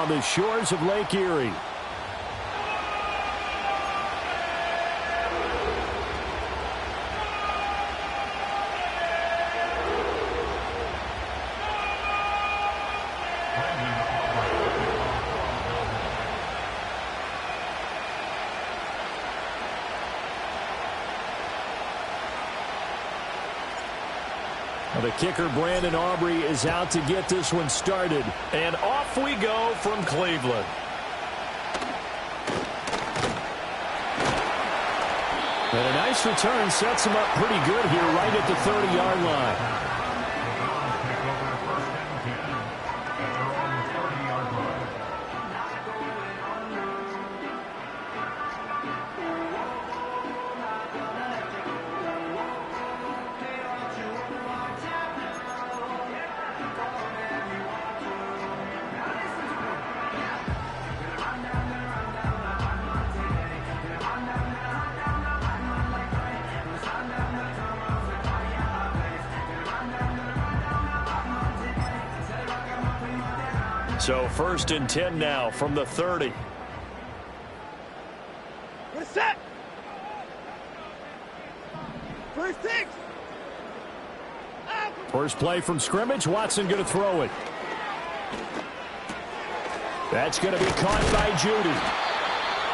on the shores of Lake Erie. The kicker, Brandon Aubrey, is out to get this one started. And off we go from Cleveland. And a nice return sets him up pretty good here right at the 30-yard line. So 1st and 10 now from the 30. We're set. First six. First play from scrimmage. Watson going to throw it. That's going to be caught by Judy.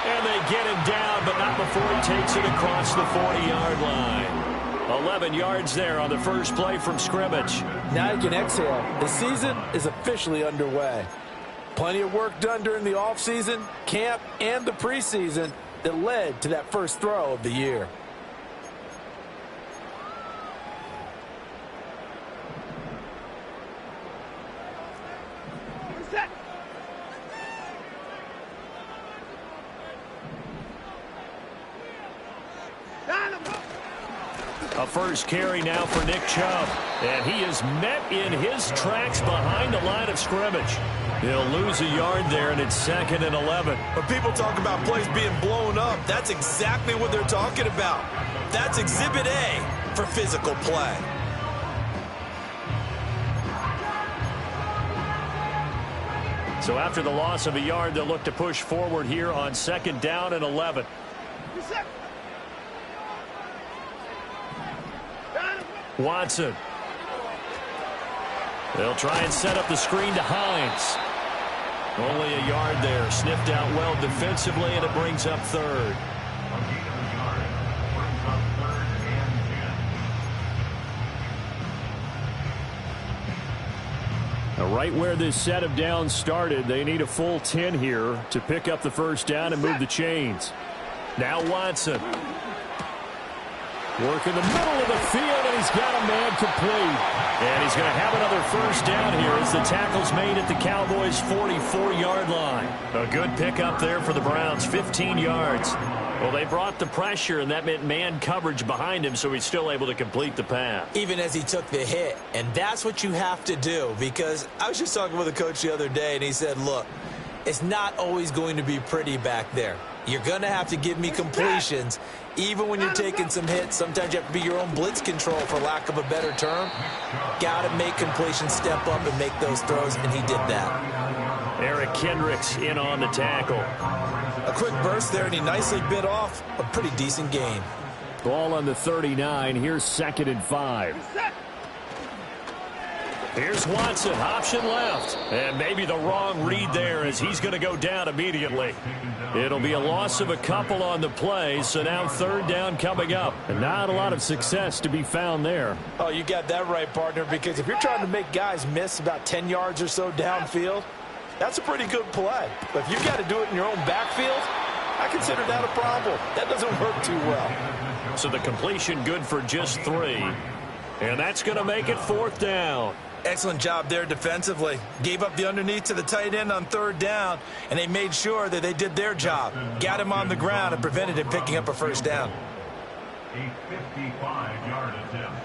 And they get him down, but not before he takes it across the 40-yard line. 11 yards there on the first play from scrimmage. Now you can exhale. The season is officially underway. Plenty of work done during the offseason, camp, and the preseason that led to that first throw of the year. A first carry now for Nick Chubb. And he is met in his tracks behind the line of scrimmage. He'll lose a yard there, and it's 2nd and 11. When people talk about plays being blown up, that's exactly what they're talking about. That's Exhibit A for physical play. So after the loss of a yard, they'll look to push forward here on 2nd down and 11. Watson. They'll try and set up the screen to Hines. Only a yard there. Sniffed out well defensively, and it brings up 3rd. Now, right where this set of downs started, they need a full 10 here to pick up the first down and move the chains. Now Watson. Work in the middle of the field, and he's got a man complete. And he's going to have another first down here as the tackle's made at the Cowboys' 44-yard line. A good pickup there for the Browns, 15 yards. Well, they brought the pressure, and that meant man coverage behind him, so he's still able to complete the pass. Even as he took the hit, and that's what you have to do, because I was just talking with a coach the other day, and he said, look, it's not always going to be pretty back there. You're going to have to give me completions. Even when you're taking some hits, sometimes you have to be your own blitz control, for lack of a better term. Got to make completions step up and make those throws, and he did that. Eric Kendricks in on the tackle. A quick burst there, and he nicely bit off a pretty decent gain. Ball on the 39. Here's 2nd and 5. Here's Watson, option left. And maybe the wrong read there, as he's going to go down immediately. It'll be a loss of a couple on the play, so now 3rd down coming up. And not a lot of success to be found there. Oh, you got that right, partner, because if you're trying to make guys miss about 10 yards or so downfield, that's a pretty good play. But if you've got to do it in your own backfield, I consider that a problem. That doesn't work too well. So the completion good for just 3. And that's going to make it 4th down. Excellent job there defensively. Gave up the underneath to the tight end on 3rd down, and they made sure that they did their job. Got him on the ground and prevented him picking up a first down. A 55-yard attempt.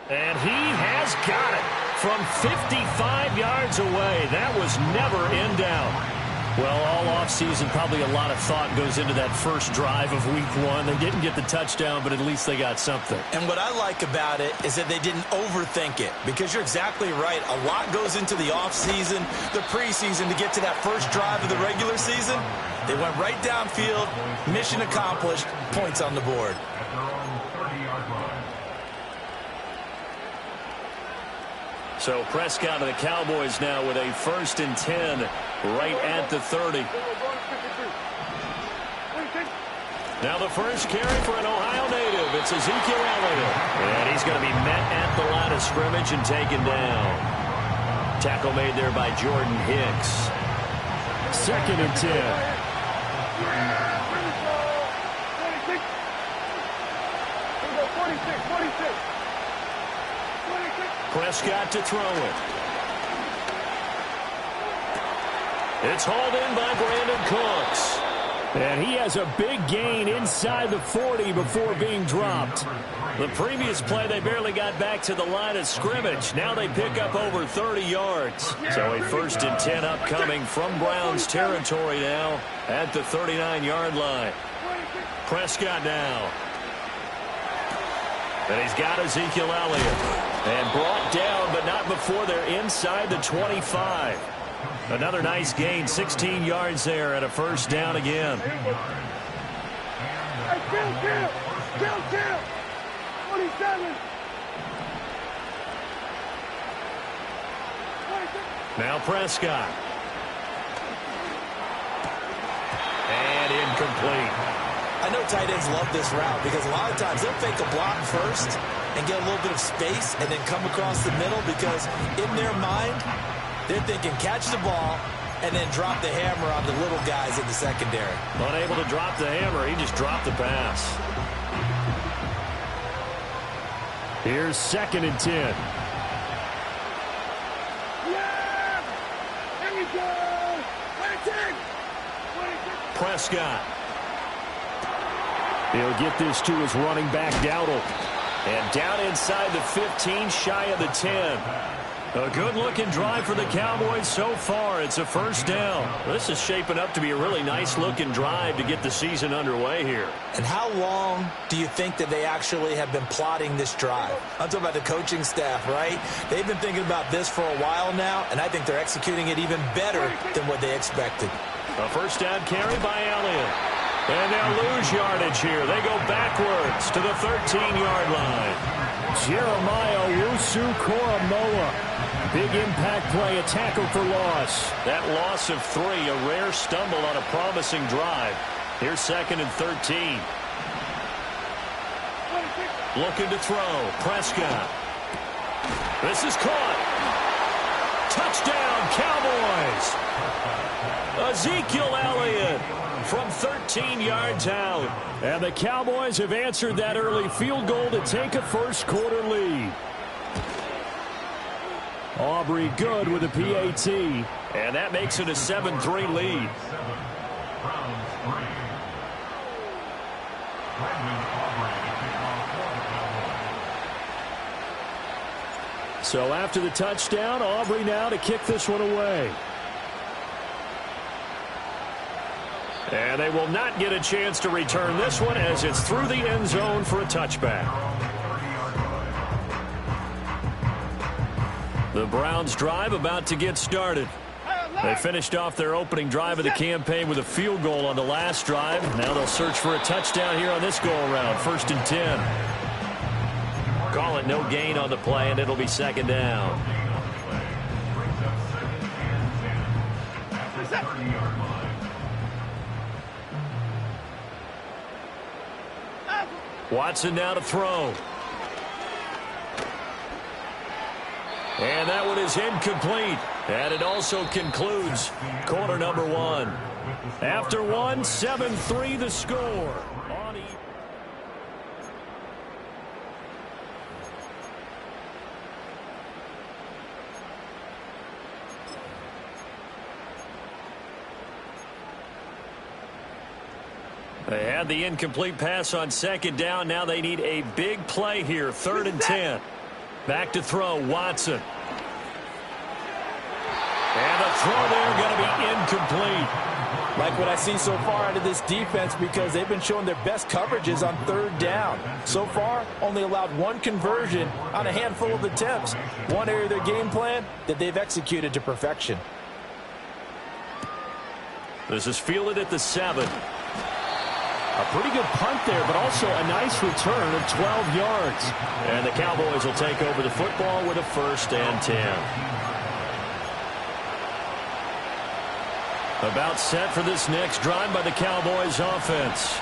And he has got it from 55 yards away. That was never in doubt. Well, all offseason, probably a lot of thought goes into that first drive of week one. They didn't get the touchdown, but at least they got something. And what I like about it is that they didn't overthink it, because you're exactly right. A lot goes into the offseason, the preseason to get to that first drive of the regular season. They went right downfield, mission accomplished, points on the board. At their own 30-yard line. So Prescott of the Cowboys now with a 1st and 10 right at the 30. Now the first carry for an Ohio native. It's Ezekiel Elliott. And he's going to be met at the line of scrimmage and taken down. Tackle made there by Jordan Hicks. 2nd and 10. Prescott to throw it. It's hauled in by Brandon Cooks. And he has a big gain inside the 40 before being dropped. The previous play, they barely got back to the line of scrimmage. Now they pick up over 30 yards. So a 1st and 10 upcoming from Browns territory now at the 39-yard line. Prescott now. And he's got Ezekiel Elliott. And brought down, but not before they're inside the 25. Another nice gain, 16 yards there, and a 1st down again. Kill. 27. Now Prescott. And incomplete. I know tight ends love this route because a lot of times they'll fake a block first and get a little bit of space and then come across the middle, because in their mind, they're thinking catch the ball and then drop the hammer on the little guys in the secondary. Unable to drop the hammer, he just dropped the pass. Here's 2nd and 10. Yeah! There we go! 26! Prescott. He'll get this to his running back, Dowdle. And down inside the 15, shy of the 10. A good-looking drive for the Cowboys so far. It's a 1st down. This is shaping up to be a really nice-looking drive to get the season underway here. And how long do you think that they actually have been plotting this drive? I'm talking about the coaching staff, right? They've been thinking about this for a while now, and I think they're executing it even better than what they expected. A 1st down carry by Elliott. And they'll lose yardage here. They go backwards to the 13-yard line. Jeremiah Owusu-Koramoah. Big impact play, a tackle for loss. That loss of 3, a rare stumble on a promising drive. Here's 2nd and 13. Looking to throw. Prescott. This is caught. Touchdown, Cowboys. Ezekiel Elliott from 13 yards out. And the Cowboys have answered that early field goal to take a first-quarter lead. Aubrey good with a PAT. And that makes it a 7-3 lead. So after the touchdown, Aubrey now to kick this one away. And they will not get a chance to return this one as it's through the end zone for a touchback. The Browns drive about to get started. They finished off their opening drive of the campaign with a field goal on the last drive. Now they'll search for a touchdown here on this go-around. 1st and 10. Call it no gain on the play, and it'll be 2nd down. Watson now to throw. And that one is incomplete. And it also concludes quarter number 1. After 1, 7-3 the score. They had the incomplete pass on 2nd down. Now they need a big play here. 3rd and 10. Back to throw, Watson. And the throw there going to be incomplete. Like what I see so far out of this defense because they've been showing their best coverages on third down. So far, only allowed one conversion on a handful of attempts. One area of their game plan that they've executed to perfection. This is fielded at the 7. A pretty good punt there, but also a nice return of 12 yards. And the Cowboys will take over the football with a 1st and 10. About set for this next drive by the Cowboys offense.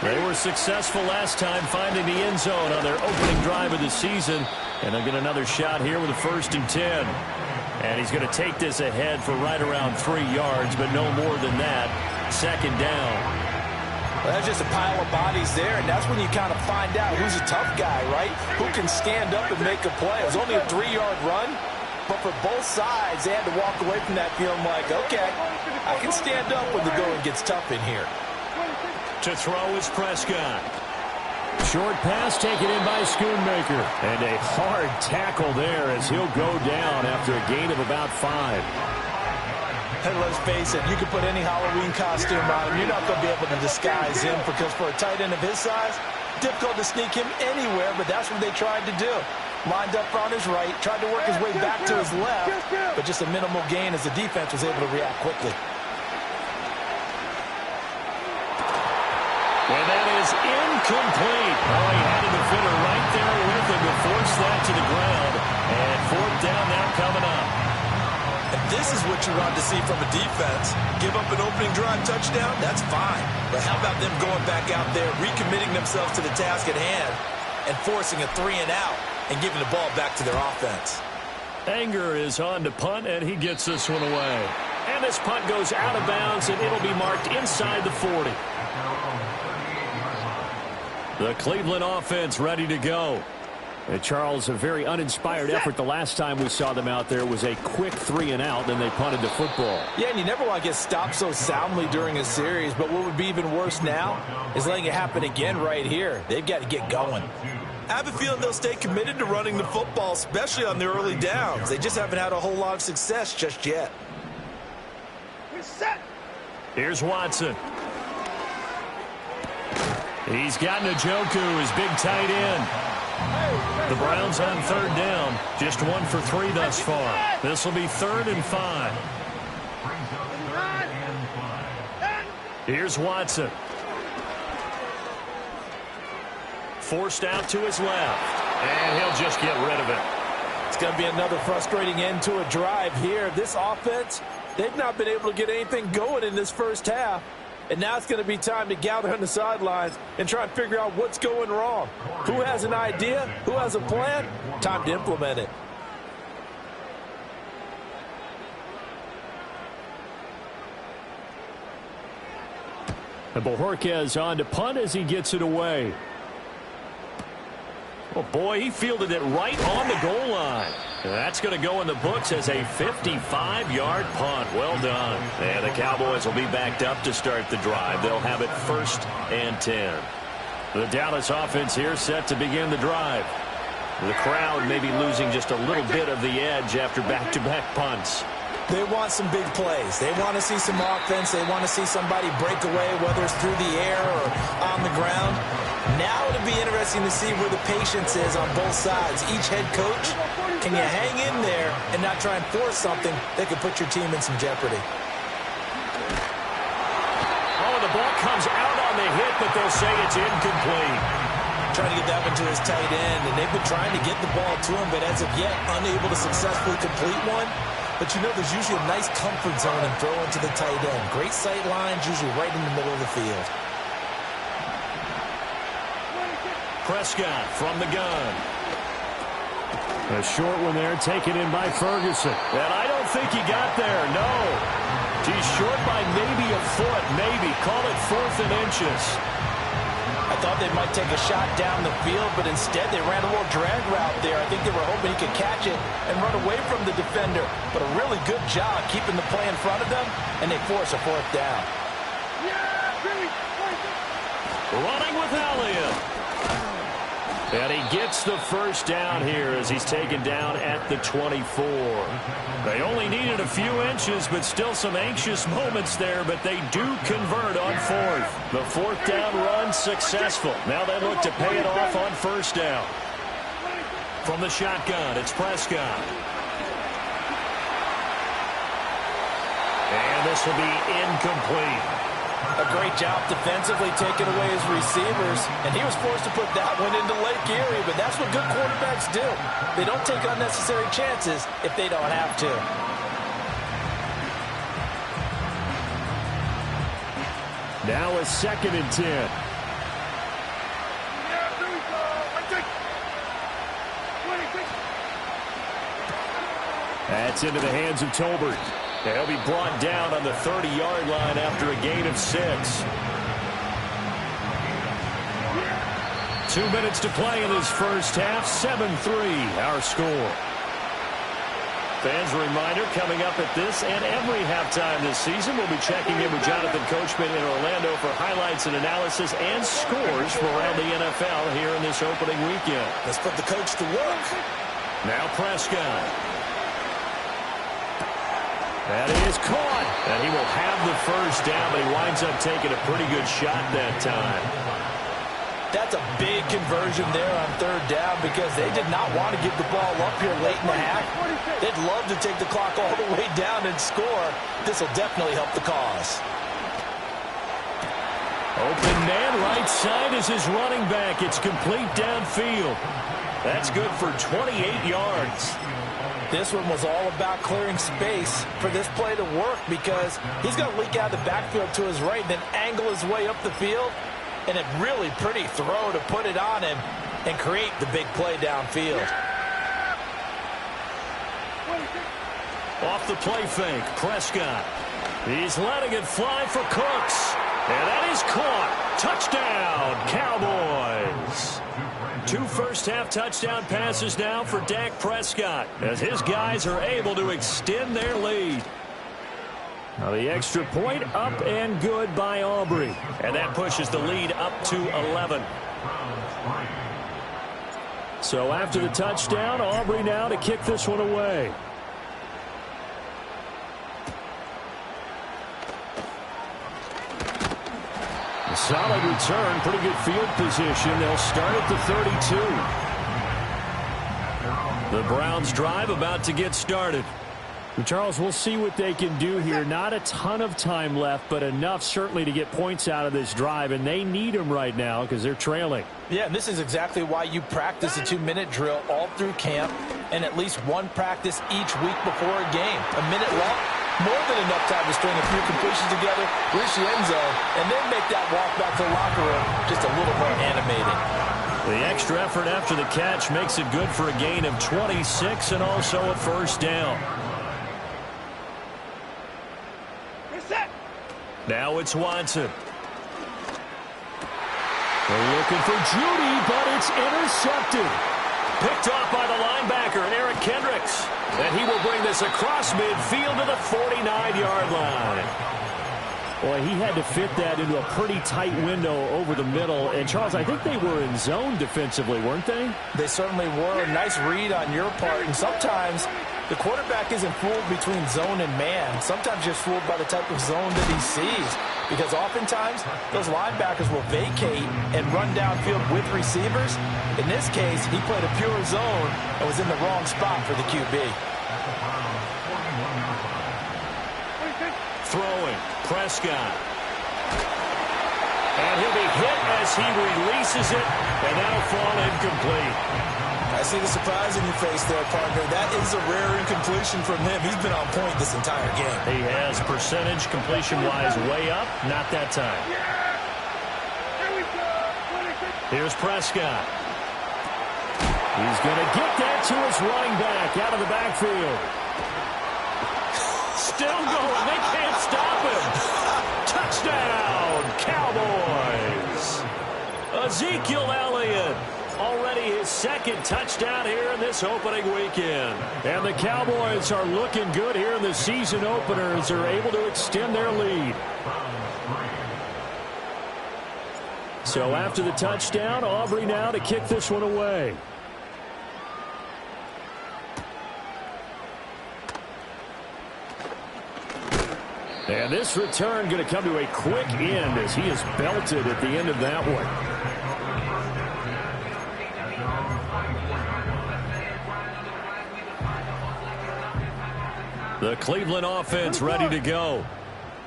They were successful last time finding the end zone on their opening drive of the season. And they'll get another shot here with a 1st and 10. And he's going to take this ahead for right around 3 yards, but no more than that. 2nd down. Well, that's just a pile of bodies there, and that's when you kind of find out who's a tough guy, right? Who can stand up and make a play. It was only a 3-yard run, but for both sides, they had to walk away from that feeling like, okay, I can stand up when the going gets tough in here. To throw is Prescott. Short pass taken in by Schoonmaker. And a hard tackle there as he'll go down after a gain of about 5. And let's face it, you can put any Halloween costume on him. You're not going to be able to disguise him because for a tight end of his size, difficult to sneak him anywhere, but that's what they tried to do. Lined up on his right, tried to work his way back to his left, but just a minimal gain as the defense was able to react quickly. And that is incomplete. Oh, he had a defender right there with him to force that to the ground. And 4th down now coming up. And this is what you want to see from a defense. Give up an opening drive touchdown, that's fine. But how about them going back out there, recommitting themselves to the task at hand, and forcing a 3 and out, and giving the ball back to their offense. Anger is on to punt, and he gets this one away. And this punt goes out of bounds, and it'll be marked inside the 40. The Cleveland offense ready to go. And Charles, a very uninspired effort the last time we saw them out there was a quick 3 and out, then they punted the football. Yeah, and you never want to get stopped so soundly during a series, but what would be even worse now is letting it happen again right here. They've got to get going. I have a feeling they'll stay committed to running the football, especially on their early downs. They just haven't had a whole lot of success just yet. Here's Watson. He's got Njoku, his big tight end. The Browns on 3rd down. Just 1 for 3 thus far. This will be 3rd and 5. Here's Watson. Forced out to his left. And he'll just get rid of it. It's going to be another frustrating end to a drive here. This offense, they've not been able to get anything going in this first half. And now it's going to be time to gather on the sidelines and try and figure out what's going wrong. Who has an idea? Who has a plan? Time to implement it. And Bojorquez on to punt as he gets it away. Oh, boy, he fielded it right on the goal line. That's going to go in the books as a 55-yard punt. Well done. And the Cowboys will be backed up to start the drive. They'll have it 1st and 10. The Dallas offense here set to begin the drive. The crowd may be losing just a little bit of the edge after back-to-back punts. They want some big plays. They want to see some offense. They want to see somebody break away, whether it's through the air or on the ground. Now it'll be interesting to see where the patience is on both sides. Each head coach, can you hang in there and not try and force something that could put your team in some jeopardy? Oh, the ball comes out on the hit, but they'll say it's incomplete. Trying to get that one to his tight end, and they've been trying to get the ball to him, but as of yet, unable to successfully complete one. But you know there's usually a nice comfort zone in throwing to the tight end. Great sight lines, usually right in the middle of the field. Prescott from the gun. A short one there taken in by Ferguson. And I don't think he got there, no. He's short by maybe a foot, maybe. Call it 4th and inches. I thought they might take a shot down the field, but instead they ran a little drag route there. I think they were hoping he could catch it and run away from the defender. But a really good job keeping the play in front of them, and they force a 4th down. Running with Elliott. And he gets the first down here as he's taken down at the 24. They only needed a few inches, but still some anxious moments there, but they do convert on fourth. The fourth down run successful. Now they look to pay it off on first down. From the shotgun, it's Prescott. And this will be incomplete. A great job defensively taking away his receivers, and he was forced to put that one into Lake Erie, but that's what good quarterbacks do. They don't take unnecessary chances if they don't have to. Now a 2nd and 10. That's into the hands of Tolbert. They'll be brought down on the 30-yard line after a gain of 6. 2 minutes to play in this first half. 7-3 our score. Fans, a reminder, coming up at this and every halftime this season, we'll be checking in with Jonathan Coachman in Orlando for highlights and analysis and scores from around the NFL here in this opening weekend. Let's put the coach to work. Now Prescott. That is caught. And he will have the first down, but he winds up taking a pretty good shot that time. That's a big conversion there on third down because they did not want to give the ball up here late in the half. They'd love to take the clock all the way down and score. This will definitely help the cause. Open man right side is his running back. It's complete downfield. That's good for 28 yards. This one was all about clearing space for this play to work because he's going to leak out of the backfield to his right and then angle his way up the field. And a really pretty throw to put it on him and create the big play downfield. Off the play fake, Prescott. He's letting it fly for Cooks. And that is caught. Touchdown, Cowboys. 2 first-half touchdown passes now for Dak Prescott as his guys are able to extend their lead. Now the extra point up and good by Aubrey. And that pushes the lead up to 11. So after the touchdown, Aubrey now to kick this one away. Solid return, pretty good field position. They'll start at the 32. The Browns drive about to get started. Charles, we'll see what they can do here. Not a ton of time left, but enough certainly to get points out of this drive, and they need them right now because they're trailing. Yeah, and this is exactly why you practice a 2-minute drill all through camp and at least one practice each week before a game. A minute left, more than enough time to string a few completions together, reach the end zone, and then make that walk back to the locker room just a little more animated. The extra effort after the catch makes it good for a gain of 26 and also a first down. Now it's Watson. They're looking for Judy, but it's intercepted. Picked off by the linebacker, Eric Kendricks. And he will bring this across midfield to the 49-yard line. Boy, he had to fit that into a pretty tight window over the middle. And, Charles, I think they were in zone defensively, weren't they? They certainly were. A nice read on your part. And sometimes the quarterback isn't fooled between zone and man. Sometimes just fooled by the type of zone that he sees. Because oftentimes, those linebackers will vacate and run downfield with receivers. In this case, he played a pure zone and was in the wrong spot for the QB. Throwing, Prescott. And he'll be hit as he releases it, and that'll fall incomplete. I see the surprise in your face there, partner. That is a rare incompletion from him. He's been on point this entire game. He has percentage completion-wise way up. Not that time. Here's Prescott. He's going to get that to his running back out of the backfield. Still going. They can't stop him. Touchdown, Cowboys. Ezekiel Elliott. Already his second touchdown here in this opening weekend. And the Cowboys are looking good here in the season opener as they're able to extend their lead. So after the touchdown, Aubrey now to kick this one away. And this return going to come to a quick end as he is belted at the end of that one. The Cleveland offense ready to go.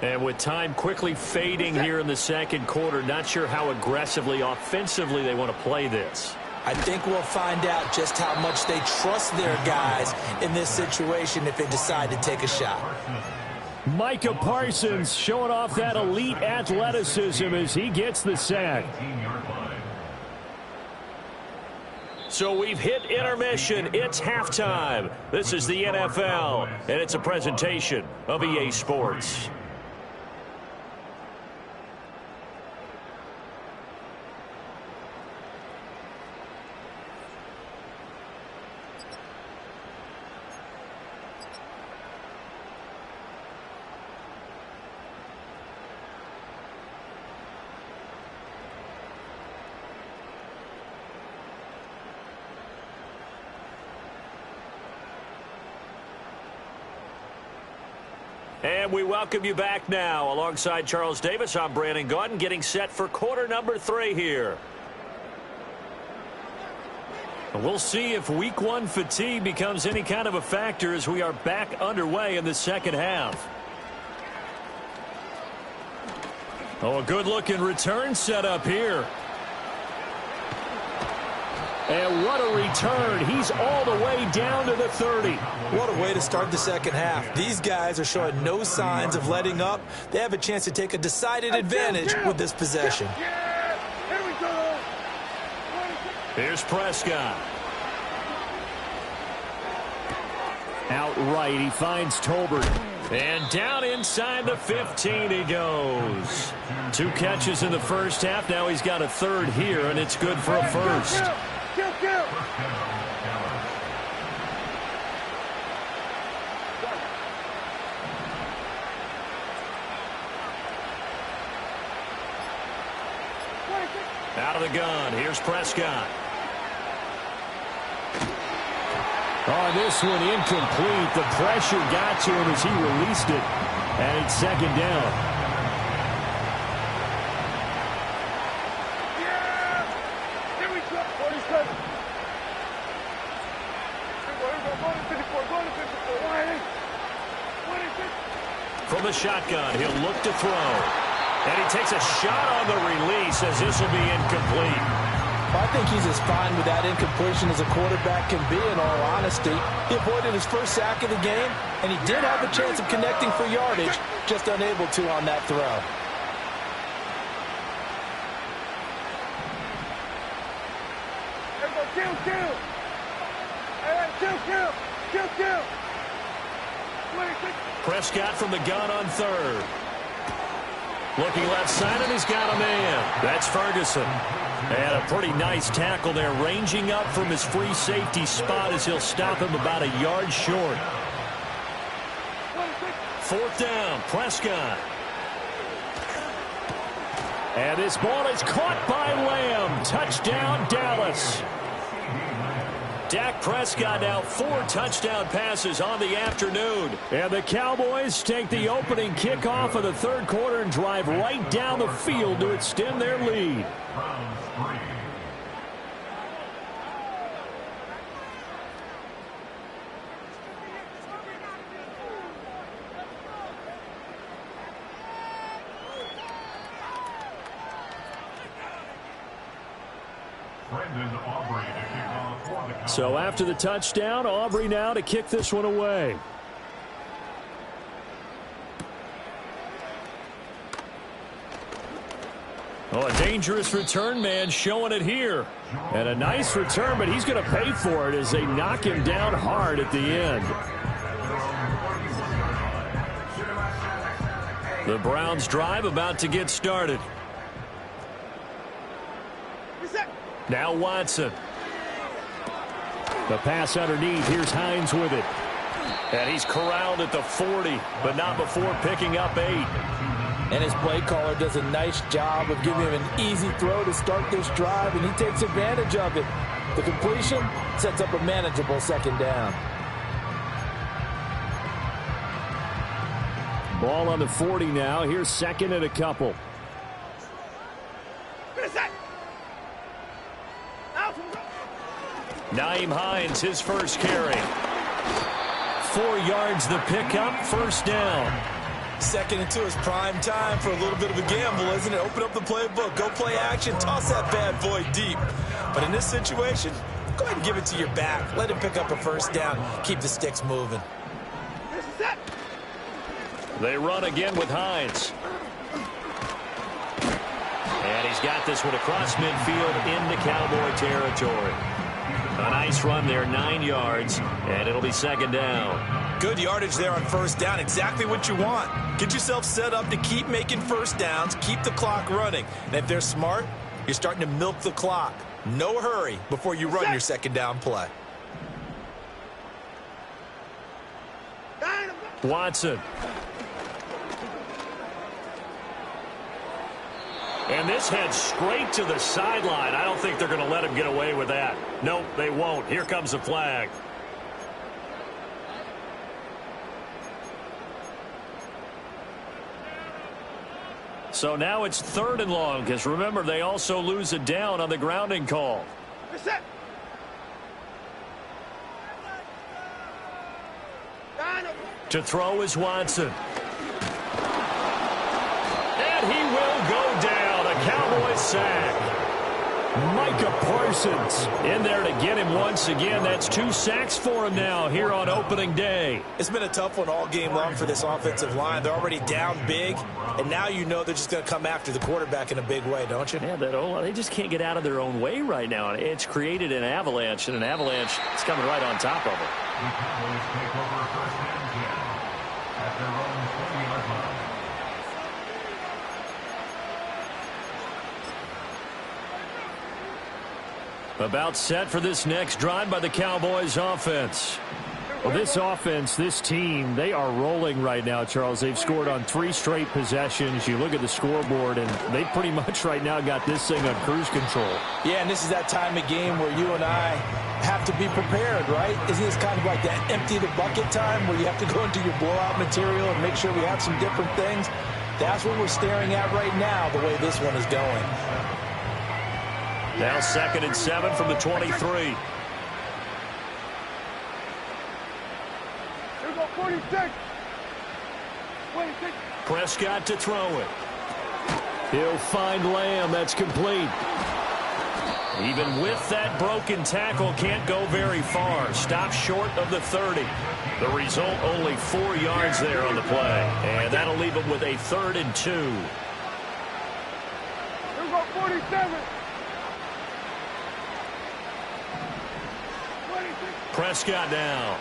And with time quickly fading here in the second quarter, not sure how aggressively, offensively they want to play this. I think we'll find out just how much they trust their guys in this situation if they decide to take a shot. Micah Parsons showing off that elite athleticism as he gets the sack. So we've hit intermission. It's halftime. This is the NFL, and it's a presentation of EA Sports. And we welcome you back now. Alongside Charles Davis, I'm Brandon Gaudin, getting set for quarter number 3 here. And we'll see if week 1 fatigue becomes any kind of a factor as we are back underway in the second half. Oh, a good-looking return set up here. And what a return. He's all the way down to the 30. What a way to start the second half. These guys are showing no signs of letting up. They have a chance to take a decided advantage with this possession. Yeah, here we go. Here's Prescott. Outright, he finds Tolbert. And down inside the 15 he goes. 2 catches in the first half. Now he's got a third here, and it's good for a first. Kill. Out of the gun. Here's Prescott. Oh, this one incomplete. The pressure got to him as he released it. And it's second down. Yeah! Here we go. 47. Go to 54. Go to 54. 26. From the shotgun, he'll look to throw. And he takes a shot on the release as this will be incomplete. I think he's as fine with that incompletion as a quarterback can be, in all honesty. He avoided his first sack of the game, and he did have a chance of connecting for yardage, just unable to on that throw. Kill. All right, kill. 26. Prescott from the gun on third. Looking left side, and he's got a man. That's Ferguson. And a pretty nice tackle there, ranging up from his free safety spot as he'll stop him about a yard short. 4th down, Prescott. And this ball is caught by Lamb. Touchdown, Dallas. Dak Prescott now 4 touchdown passes on the afternoon. And the Cowboys take the opening kickoff of the third quarter and drive right down the field to extend their lead. So after the touchdown, Aubrey now to kick this one away. Oh, a dangerous return man showing it here. And a nice return, but he's going to pay for it as they knock him down hard at the end. The Browns drive about to get started. Now Watson. The pass underneath. Here's Hines with it. And he's corralled at the 40, but not before picking up 8. And his play caller does a nice job of giving him an easy throw to start this drive, and he takes advantage of it. The completion sets up a manageable second down. Ball on the 40 now. Here's second and a couple. Nyheim Hines, his first carry. 4 yards the pickup, first down. 2nd and 2 is prime time for a little bit of a gamble, isn't it? Open up the playbook, go play action, toss that bad boy deep. But in this situation, go ahead and give it to your back. Let him pick up a first down. Keep the sticks moving. They run again with Hines. And he's got this one across midfield into Cowboy territory. A nice run there, 9 yards, and it'll be second down. Good yardage there on first down, exactly what you want. Get yourself set up to keep making first downs, keep the clock running. And if they're smart, you're starting to milk the clock. No hurry before you run your second down play. Watson. And this heads straight to the sideline. I don't think they're going to let him get away with that. Nope, they won't. Here comes the flag. So now it's 3rd and long, because remember, they also lose a down on the grounding call. To throw is Watson. And he will go down. A Cowboy sack. Micah Parsons in there to get him once again. That's 2 sacks for him now here on opening day. It's been a tough one all game long for this offensive line. They're already down big, and now you know they're just going to come after the quarterback in a big way, don't you? Yeah, they just can't get out of their own way right now. It's created an avalanche, and an avalanche is coming right on top of it. The Cowboys take over 1st and 10 at their own 20-yard line. About set for this next drive by the Cowboys offense. Well, this offense, this team, they are rolling right now, Charles. They've scored on 3 straight possessions. You look at the scoreboard, and they pretty much right now got this thing on cruise control. Yeah, and this is that time of game where you and I have to be prepared, right? Isn't this kind of like that empty the bucket time where you have to go into your blowout material and make sure we have some different things? That's what we're staring at right now, the way this one is going. Now 2nd and 7 from the 23. Here we go, 46. 26. Prescott to throw it. He'll find Lamb. That's complete. Even with that broken tackle, can't go very far. Stops short of the 30. The result, only 4 yards there on the play. And that'll leave him with a 3rd and 2. Here we go, 47. 26. Prescott now.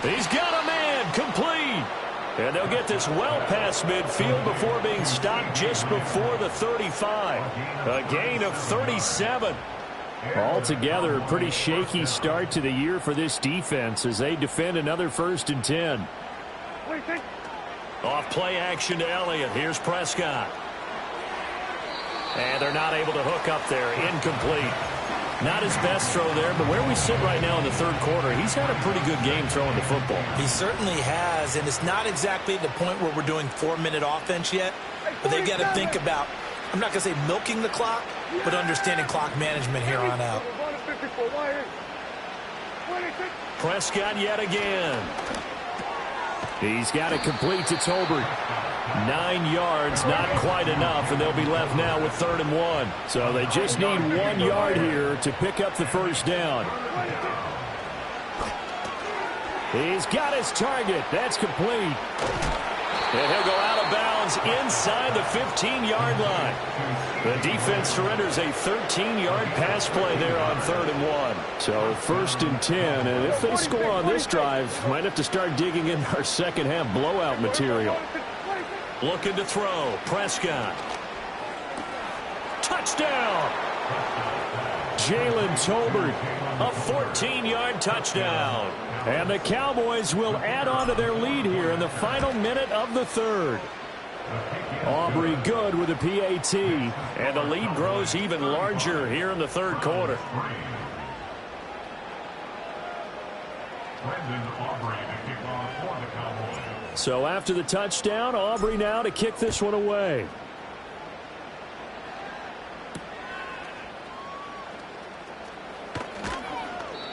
He's got a man, complete. And they'll get this well past midfield before being stopped just before the 35. A gain of 37. Altogether, a pretty shaky start to the year for this defense as they defend another 1st and 10. 26. Off play action to Elliott. Here's Prescott. And they're not able to hook up there. Incomplete. Not his best throw there, but where we sit right now in the 3rd quarter, he's had a pretty good game throwing the football. He certainly has, and it's not exactly at the point where we're doing 4-minute offense yet, but they've got to think about, I'm not going to say milking the clock, but understanding clock management here on out. Prescott yet again. He's got it complete to Tolbert. 9 yards, not quite enough, and they'll be left now with 3rd and 1. So they just need 1 yard here to pick up the first down. He's got his target. That's complete. And he'll go out of bounds inside the 15-yard line. The defense surrenders a 13-yard pass play there on 3rd and 1. So 1st and 10, and if they score on this drive, might have to start digging in our second half blowout material. Looking to throw. Prescott. Touchdown. Jalen Tolbert A 14-yard touchdown. And the Cowboys will add on to their lead here in the final minute of the third. Aubrey good with a PAT. And the lead grows even larger here in the third quarter. So after the touchdown, Aubrey now to kick this one away.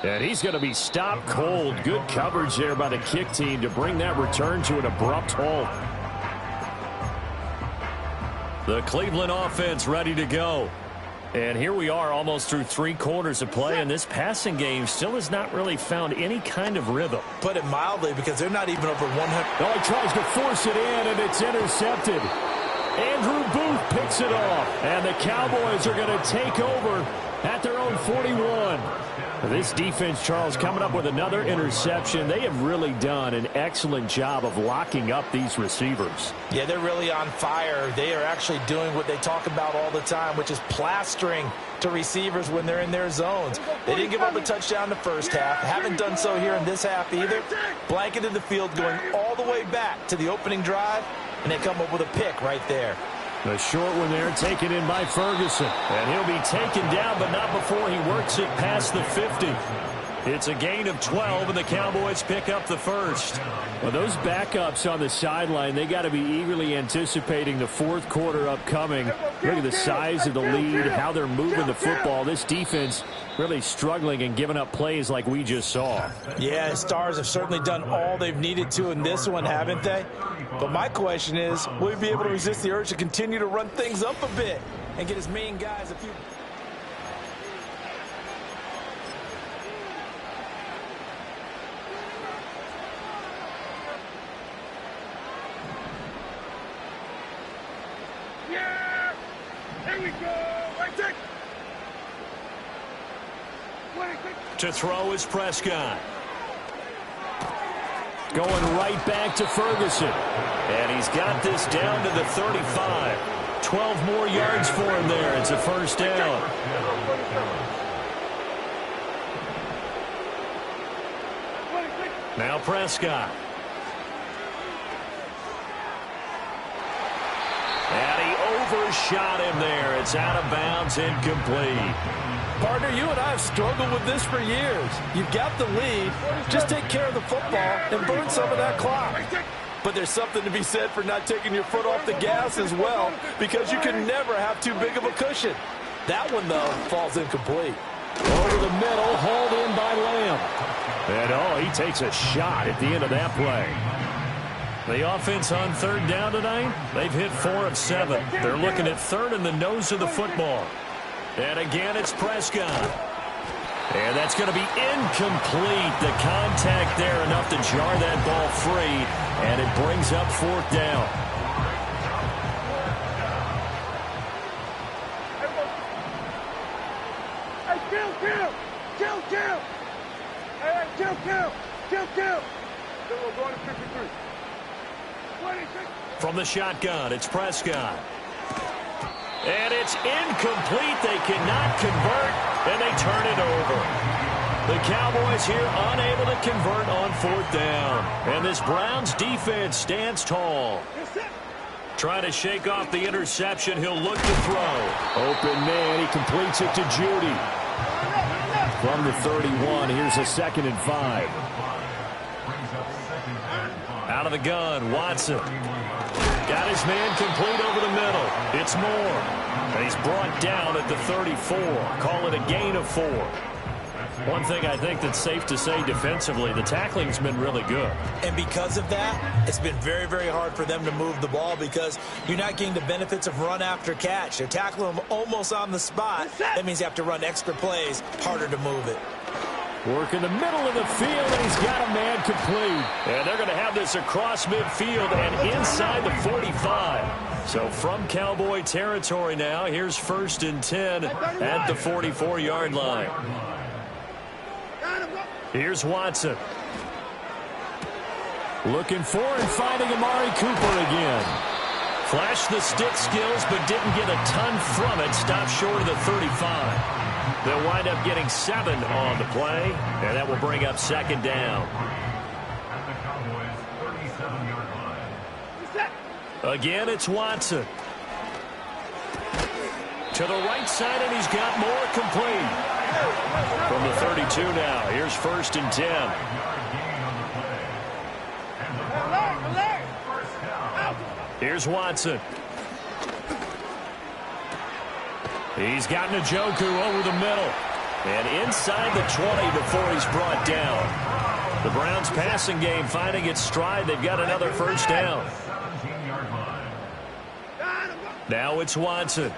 And he's going to be stopped cold. Good coverage there by the kick team to bring that return to an abrupt halt. The Cleveland offense ready to go. And here we are almost through 3 quarters of play, and this passing game still has not really found any kind of rhythm. Put it mildly, because they're not even over 100. Oh, he tries to force it in, and it's intercepted. Andrew Booth picks it off, and the Cowboys are going to take over at their own 41. This defense, Charles, coming up with another interception. They have really done an excellent job of locking up these receivers. Yeah, they're really on fire. They are actually doing what they talk about all the time, which is plastering to receivers when they're in their zones. They didn't give up a touchdown the first half. Haven't done so here in this half either. Blanketed the field, going all the way back to the opening drive, and they come up with a pick right there. The short one there taken in by Ferguson. And he'll be taken down, but not before he works it past the 50. It's a gain of 12, and the Cowboys pick up the first. Well, those backups on the sideline, they got to be eagerly anticipating the fourth quarter upcoming. Look at the size of the lead, how they're moving the football. This defense really struggling and giving up plays like we just saw. Yeah, Stars have certainly done all they've needed to in this one, haven't they? But my question is, will he be able to resist the urge to continue to run things up a bit and get his main guys a few... Yeah! Here we go! Right there! To throw is Prescott. Going right back to Ferguson. And he's got this down to the 35. 12 more yards for him there. It's a first down. Now Prescott. And he overshot him there. It's out of bounds, incomplete. Partner, you and I have struggled with this for years. You've got the lead. Just take care of the football and burn some of that clock. But there's something to be said for not taking your foot off the gas as well, because you can never have too big of a cushion. That one, though, falls incomplete. Over the middle, hauled in by Lamb. And, he takes a shot at the end of that play. The offense on third down tonight, they've hit 4 of 7. They're looking at third in the nose of the football. And again, it's Prescott. And that's going to be incomplete. The contact there enough to jar that ball free, and it brings up fourth down. Hey, kill! Hey, kill! Then we're going to 53. 26. From the shotgun, it's Prescott. And it's incomplete. They cannot convert, and they turn it over. The Cowboys here unable to convert on fourth down. And this Browns defense stands tall. Trying to shake off the interception. He'll look to throw. Open man. He completes it to Judy. From the 31, here's a 2nd and 5. Out of the gun, Watson. Got his man complete over the middle. It's Moore. And he's brought down at the 34. Call it a gain of 4. One thing I think that's safe to say defensively, the tackling's been really good. And because of that, it's been very, very hard for them to move the ball, because you're not getting the benefits of run after catch. They're tackling them almost on the spot. That means you have to run extra plays, harder to move it. Work in the middle of the field, and he's got a man complete. And they're going to have this across midfield and inside the 45. So from Cowboy territory now, here's 1st and 10 at the 44-yard line. Here's Watson. Looking for and finding Amari Cooper again. Flashed the stick skills, but didn't get a ton from it. Stopped short of the 35. They'll wind up getting 7 on the play, and that will bring up second down. At the Cowboys' 37-yard line. Again, it's Watson. To the right side, and he's got more complete. From the 32 now, here's 1st and 10. Here's Watson. He's got Njoku over the middle. And inside the 20 before he's brought down. The Browns passing game finding its stride. They've got another 1st down. Now it's Watson.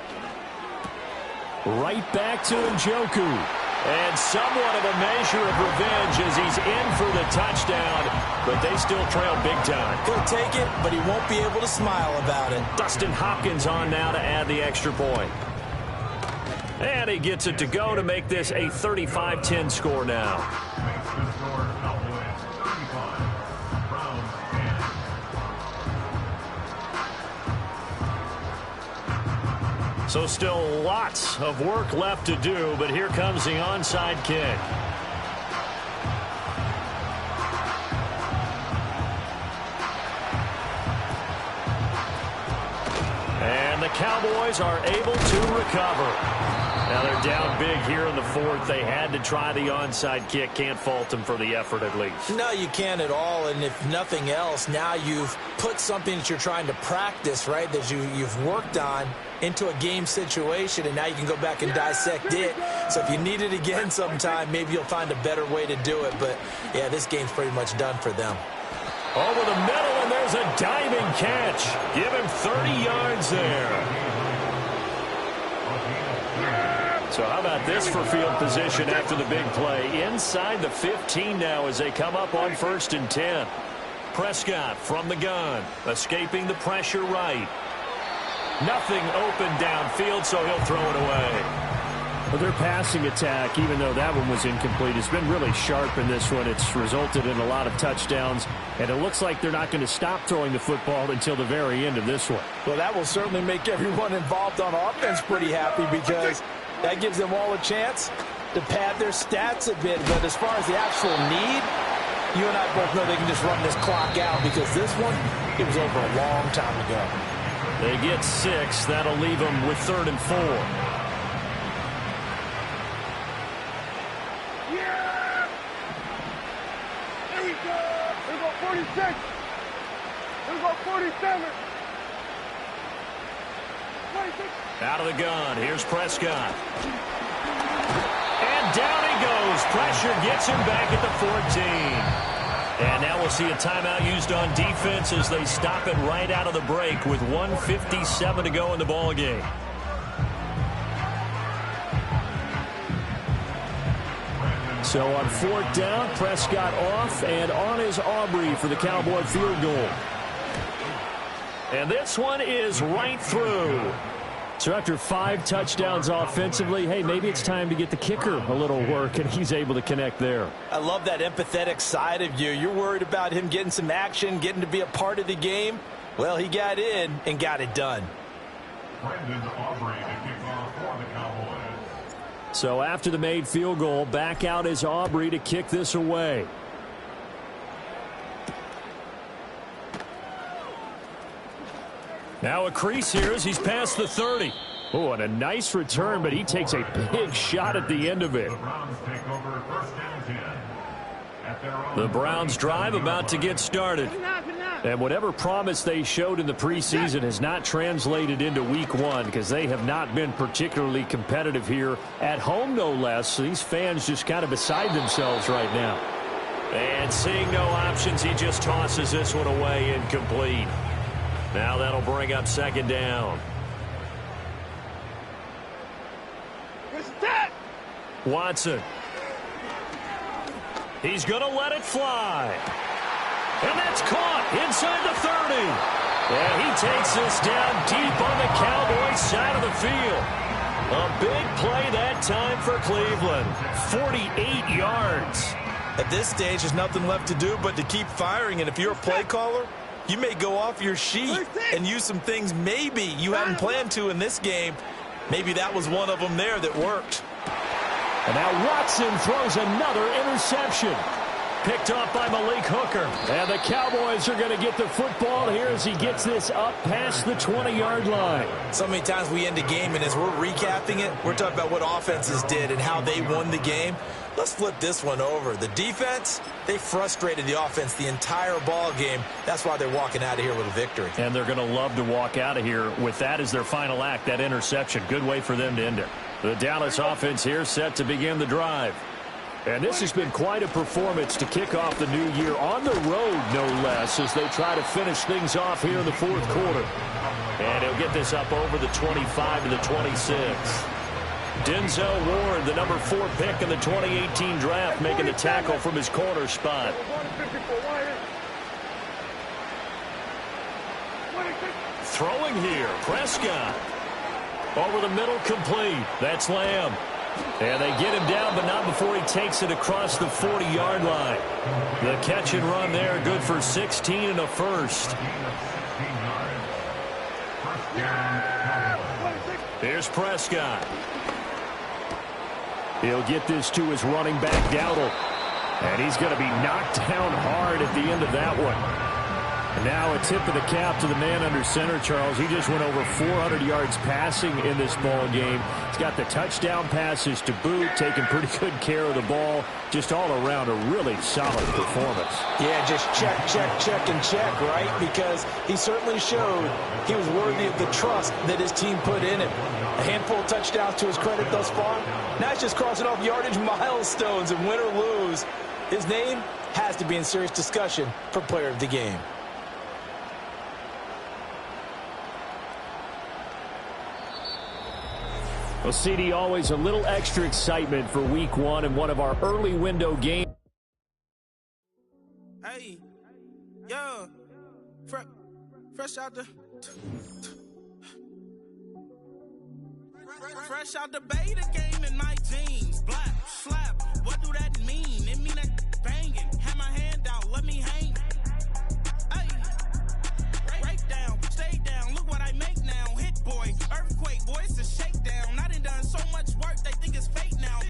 Right back to Njoku. And somewhat of a measure of revenge as he's in for the touchdown. But they still trail big time. He'll take it, but he won't be able to smile about it. Dustin Hopkins on now to add the extra point. And he gets it to go to make this a 35-10 score now. Makes the score Cowboys 35, Browns 10. So still lots of work left to do, but here comes the onside kick. And the Cowboys are able to recover. Now they're down big here in the 4th. They had to try the onside kick. Can't fault them for the effort at least. No, you can't at all. And if nothing else, now you've put something that you're trying to practice, right, that you've worked on into a game situation, and now you can go back and dissect it. So if you need it again sometime, maybe you'll find a better way to do it. But, yeah, this game's pretty much done for them. Over the middle, and there's a diving catch. Give him 30 yards there. So how about this for field position after the big play? Inside the 15 now as they come up on 1st and 10. Prescott from the gun, escaping the pressure right. Nothing open downfield, so he'll throw it away. Well, their passing attack, even though that one was incomplete, has been really sharp in this one. It's resulted in a lot of touchdowns, and it looks like they're not going to stop throwing the football until the very end of this one. Well, that will certainly make everyone involved on offense pretty happy because that gives them all a chance to pad their stats a bit. But as far as the actual need, you and I both know they can just run this clock out because this one, it was over a long time ago. They get 6. That'll leave them with 3rd and 4. Yeah! There we go! There go 46! There go 47! 26! Out of the gun. Here's Prescott. And down he goes. Pressure gets him back at the 14. And now we'll see a timeout used on defense as they stop it right out of the break with 1:57 to go in the ball game. So on 4th down, Prescott off, and on is Aubrey for the Cowboy field goal. And this one is right through. So after 5 touchdowns offensively, hey, maybe it's time to get the kicker a little work, and he's able to connect there. I love that empathetic side of you. You're worried about him getting some action, getting to be a part of the game. Well, he got in and got it done. Brendan Aubrey to kick off for the Cowboys. So after the made field goal, back out is Aubrey to kick this away. Now a crease here as he's past the 30. Oh, and a nice return, but he takes a big shot at the end of it. The Browns take over 1st and 10. At their own The Browns drive about to get started. And whatever promise they showed in the preseason has not translated into week 1 because they have not been particularly competitive here at home, no less. So these fans just kind of beside themselves right now. And seeing no options, he just tosses this one away incomplete. Now that'll bring up 2nd down. Watson. He's going to let it fly. And that's caught inside the 30. And he takes this down deep on the Cowboys side of the field. A big play that time for Cleveland. 48 yards. At this stage, there's nothing left to do but to keep firing. And if you're a play caller, you may go off your sheet and use some things maybe you hadn't planned to in this game. Maybe that was one of them there that worked. And now Watson throws another interception. Picked off by Malik Hooker. And the Cowboys are going to get the football here as he gets this up past the 20-yard line. So many times we end a game, and as we're recapping it, we're talking about what offenses did and how they won the game. Let's flip this one over. The defense, they frustrated the offense the entire ball game. That's why they're walking out of here with a victory. And they're going to love to walk out of here with that as their final act, that interception. Good way for them to end it. The Dallas offense here set to begin the drive. And this has been quite a performance to kick off the new year on the road, no less, as they try to finish things off here in the fourth quarter. And he'll get this up over the 25 to the 26. Denzel Ward, the number 4 pick in the 2018 draft, making the tackle from his corner spot. Throwing here, Prescott. Over the middle, complete. That's Lamb. And they get him down, but not before he takes it across the 40-yard line. The catch and run there, good for 16 and a first. Here's Prescott. He'll get this to his running back, Dowdle. And he's going to be knocked down hard at the end of that one. And now a tip of the cap to the man under center, Charles. He just went over 400 yards passing in this ball game. He's got the touchdown passes to boot, taking pretty good care of the ball. Just all around a really solid performance. Yeah, just check, and check, right? Because he certainly showed he was worthy of the trust that his team put in him. A handful of touchdowns to his credit thus far. Now it's just crossing off yardage milestones, and win or lose, his name has to be in serious discussion for player of the game. Well, CD, always a little extra excitement for week one and one of our early window games. Hey, yo, fresh out the beta game in my jeans, black flag.